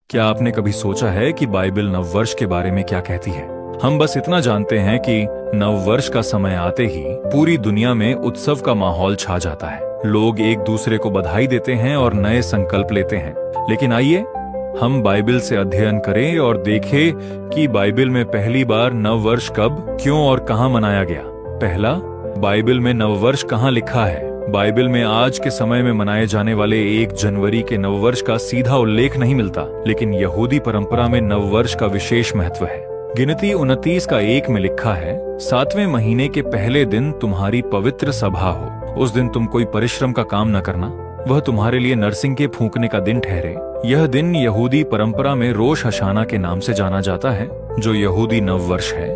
क्या आपने कभी सोचा है कि बाइबल नववर्ष के बारे में क्या कहती है? हम बस इतना जानते हैं कि नववर्ष का समय आते ही पूरी दुनिया में उत्सव का माहौल छा जाता है। लोग एक दूसरे को बधाई देते हैं और नए संकल्प लेते हैं। लेकिन आइए हम बाइबल से अध्ययन करें और देखें कि बाइबल में पहली बार नववर्ष कब, क्यों और कहां मनाया गया। पहला, बाइबल में नववर्ष कहां लिखा है? बाइबल में आज के समय में मनाए जाने वाले 1 जनवरी के नववर्ष का सीधा उल्लेख नहीं मिलता, लेकिन यहूदी परंपरा में नववर्ष का विशेष महत्व है। गिनती 29 का 1 में लिखा है, 7वें महीने के पहले दिन तुम्हारी पवित्र सभा हो। उस दिन तुम कोई परिश्रम का काम न करना, वह तुम्हारे लिए नरसिंह के फूंकने का दिन ठहरे। यह दिन यहूदी परंपरा में रोश हशाना के नाम से जाना जाता है, जो यहूदी नववर्ष है।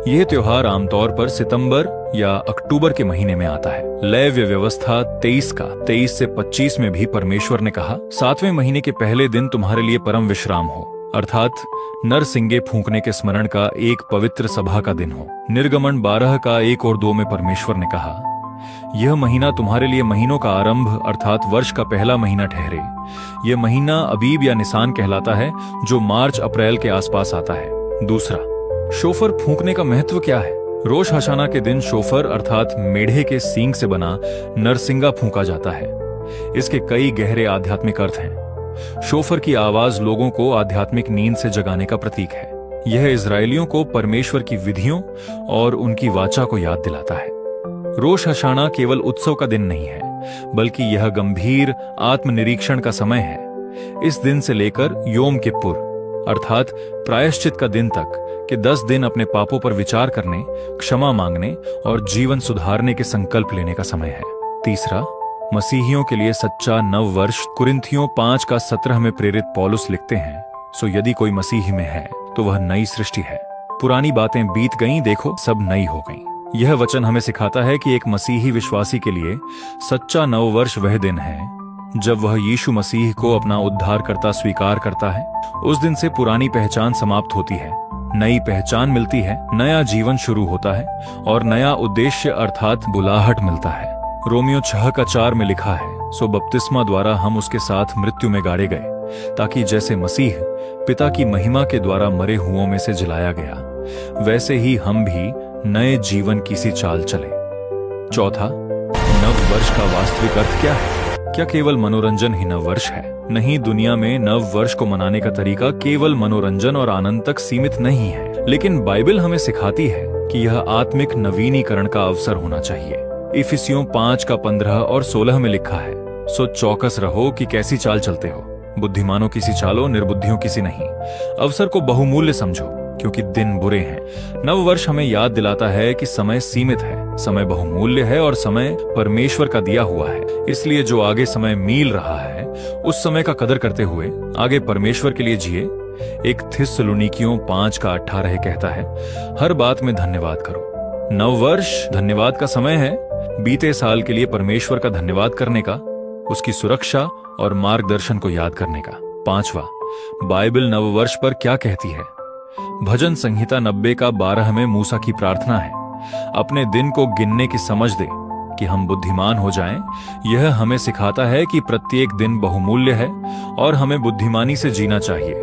यह त्योहार आमतौर पर सितंबर या अक्टूबर के महीने में आता है। लेव्य व्यवस्था 23 का 23 से 25 में भी परमेश्वर ने कहा, 7वें महीने के पहले दिन तुम्हारे लिए परम विश्राम हो, अर्थात नरसिंगे फूंकने के स्मरण का एक पवित्र सभा का दिन हो। निर्गमन 12 का 1 और 2 में परमेश्वर ने कहा, यह महीना तुम्हारे लिए महीनों का आरंभ अर्थात वर्ष का पहला महीना ठहरे। यह महीना अबीब या निसान कहलाता है, जो मार्च अप्रैल के आसपास आता है। दूसरा, शोफर फूंकने का महत्व क्या है? रोश हशाना के दिन शोफर अर्थात मेढ़े के सींग से बना नरसिंगा फूंका जाता है। इसके कई गहरे आध्यात्मिक अर्थ हैं। शोफर की आवाज लोगों को आध्यात्मिक नींद से जगाने का प्रतीक है। यह इजरायलियों को परमेश्वर की विधियों और उनकी वाचा को याद दिलाता है। रोश हशाना केवल उत्सव का दिन नहीं है, बल्कि यह गंभीर आत्मनिरीक्षण का समय है। इस दिन से लेकर योम किप्पुर अर्थात प्रायश्चित का दिन तक के 10 दिन अपने पापों पर विचार करने, क्षमा मांगने और जीवन सुधारने के संकल्प लेने का समय है। तीसरा, मसीहियों के लिए सच्चा नव वर्ष। कुरिन्थियों 5 का 17 में प्रेरित पौलुस लिखते हैं, सो यदि कोई मसीह में है तो वह नई सृष्टि है, पुरानी बातें बीत गईं, देखो सब नई हो गईं। यह वचन हमें सिखाता है कि एक मसीही विश्वासी के लिए सच्चा नववर्ष वह दिन है जब वह यीशु मसीह को अपना उद्धारकर्ता स्वीकार करता है। उस दिन से पुरानी पहचान समाप्त होती है, नई पहचान मिलती है, नया जीवन शुरू होता है और नया उद्देश्य अर्थात बुलाहट मिलता है। रोमियो 6 का 4 में लिखा है, सो बपतिस्मा द्वारा हम उसके साथ मृत्यु में गाड़े गए, ताकि जैसे मसीह पिता की महिमा के द्वारा मरे हुओं में से जिलाया गया, वैसे ही हम भी नए जीवन की सी चाल चले। चौथा, नव वर्ष का वास्तविक अर्थ क्या है? क्या केवल मनोरंजन ही नव वर्ष है? नहीं, दुनिया में नव वर्ष को मनाने का तरीका केवल मनोरंजन और आनंद तक सीमित नहीं है, लेकिन बाइबल हमें सिखाती है कि यह आत्मिक नवीनीकरण का अवसर होना चाहिए। इफिसियों 5 का 15 और 16 में लिखा है, सो चौकस रहो कि कैसी चाल चलते हो, बुद्धिमानों की सी चालो, निर्बुद्धियों की सी नहीं। अवसर को बहुमूल्य समझो, क्योंकि दिन बुरे हैं। नव वर्ष हमें याद दिलाता है कि समय सीमित है, समय बहुमूल्य है और समय परमेश्वर का दिया हुआ है। इसलिए जो आगे समय मील रहा है, उस समय का कदर करते हुए आगे परमेश्वर के लिए जिए। एक थिस्सलुनीकियों 5 का 18 कहता है, हर बात में धन्यवाद करो। नव वर्ष धन्यवाद का समय है, बीते साल के लिए परमेश्वर का धन्यवाद करने का, उसकी सुरक्षा और मार्गदर्शन को याद करने का। पांचवा, बाइबल नव वर्ष पर क्या कहती है? भजन संहिता 90 का 12 में मूसा की प्रार्थना है, अपने दिन को गिनने की समझ दे कि हम बुद्धिमान हो जाएं। यह हमें सिखाता है कि प्रत्येक दिन बहुमूल्य है और हमें बुद्धिमानी से जीना चाहिए।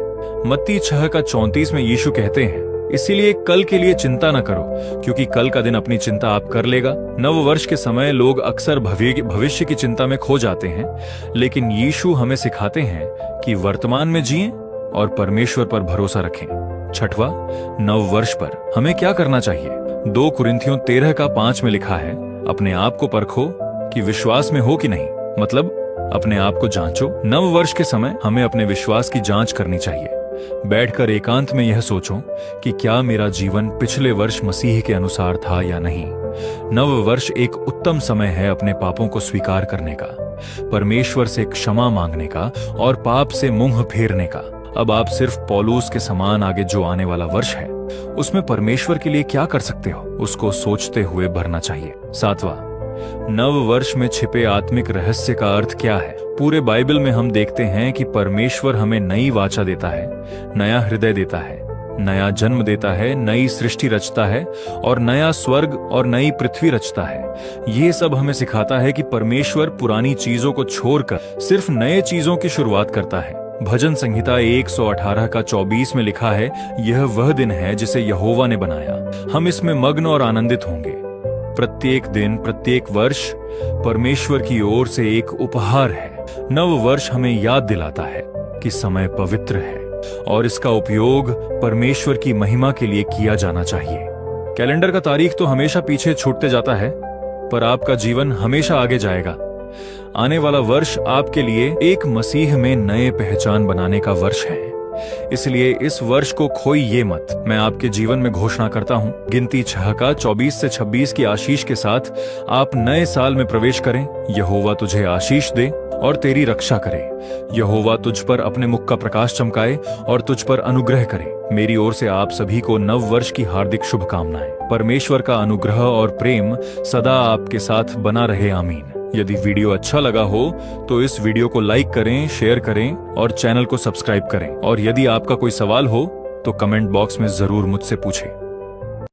मत्ती 6 का 34 में यीशु कहते हैं, इसीलिए कल के लिए चिंता न करो, क्योंकि कल का दिन अपनी चिंता आप कर लेगा। नव वर्ष के समय लोग अक्सर भविष्य की चिंता में खो जाते हैं, लेकिन यीशु हमें सिखाते हैं कि वर्तमान में जिएं और परमेश्वर पर भरोसा रखें। छठवां, नव वर्ष पर हमें क्या करना चाहिए? 2 कुरिन्थियों 13 का 5 में लिखा है, अपने आप को परखो कि विश्वास में हो कि नहीं, मतलब अपने आप को जांचो। नव वर्ष के समय हमें अपने विश्वास की जांच करनी चाहिए। बैठकर एकांत में यह सोचो कि क्या मेरा जीवन पिछले वर्ष मसीह के अनुसार था या नहीं। नव वर्ष एक उत्तम समय है अपने पापों को स्वीकार करने का, परमेश्वर से क्षमा मांगने का और पाप से मुंह फेरने का। अब आप सिर्फ पौलुस के समान आगे जो आने वाला वर्ष है, उसमें परमेश्वर के लिए क्या कर सकते हो, उसको सोचते हुए भरना चाहिए। सातवां, नव वर्ष में छिपे आत्मिक रहस्य का अर्थ क्या है? पूरे बाइबल में हम देखते हैं कि परमेश्वर हमें नई वाचा देता है, नया हृदय देता है, नया जन्म देता है, नई सृष्टि रचता है और नया स्वर्ग और नई पृथ्वी रचता है। ये सब हमें सिखाता है कि परमेश्वर पुरानी चीजों को छोड़कर सिर्फ नए चीजों की शुरुआत करता है। भजन संहिता 118 का 24 में लिखा है, यह वह दिन है जिसे यहोवा ने बनाया, हम इसमें मग्न और आनंदित होंगे। प्रत्येक दिन, प्रत्येक वर्ष परमेश्वर की ओर से एक उपहार है। नव वर्ष हमें याद दिलाता है कि समय पवित्र है और इसका उपयोग परमेश्वर की महिमा के लिए किया जाना चाहिए। कैलेंडर का तारीख तो हमेशा पीछे छूटते जाता है, पर आपका जीवन हमेशा आगे जाएगा। आने वाला वर्ष आपके लिए एक मसीह में नए पहचान बनाने का वर्ष है। इसलिए इस वर्ष को खोइए मत। मैं आपके जीवन में घोषणा करता हूं, गिनती 6 का 24 से 26 की आशीष के साथ आप नए साल में प्रवेश करें। यहोवा तुझे आशीष दे और तेरी रक्षा करे। यहोवा तुझ पर अपने मुख का प्रकाश चमकाए और तुझ पर अनुग्रह करे। मेरी ओर से आप सभी को नव वर्ष की हार्दिक शुभकामनाएं। परमेश्वर का अनुग्रह और प्रेम सदा आपके साथ बना रहे। आमीन। यदि वीडियो अच्छा लगा हो तो इस वीडियो को लाइक करें, शेयर करें और चैनल को सब्सक्राइब करें। और यदि आपका कोई सवाल हो तो कमेंट बॉक्स में जरूर मुझसे पूछें।